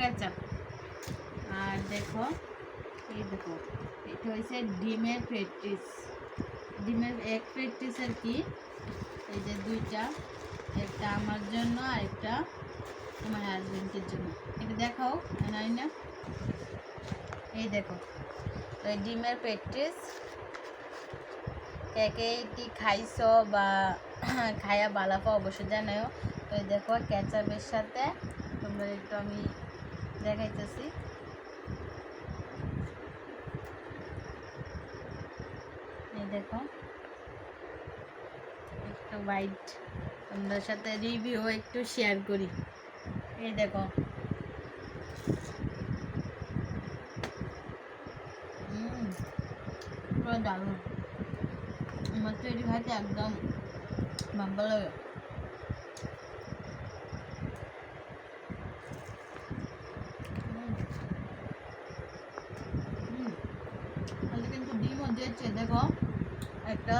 Ketchup. আর দেখো এই দেখো এটা হচ্ছে ডিমের প্র্যাকটিস, ডিমের এক প্র্যাকটিস আর কি। এই যে দুইটা, একটা আমার জন্য আর একটা আমার হাজবেন্ডের জন্য। এটা দেখাও নাই না, এই দেখো এই ডিমের প্র্যাকটিস। কে কে কি খাইছো বা খায়া বালাপা অবশ্যই জানাও। তো এই দেখো কেচাপের সাথে তোমরা একটু আমি দেখাইতেছি। এই দেখো একটু হোয়াইট, তোমাদের সাথে রিভিউ একটু শেয়ার করি। এই দেখো পুরো দারুণ, আমার তো এটি খাইতে একদম ভালো লাগে। কিন্তু ডিমও দিয়েছে দেখো একটা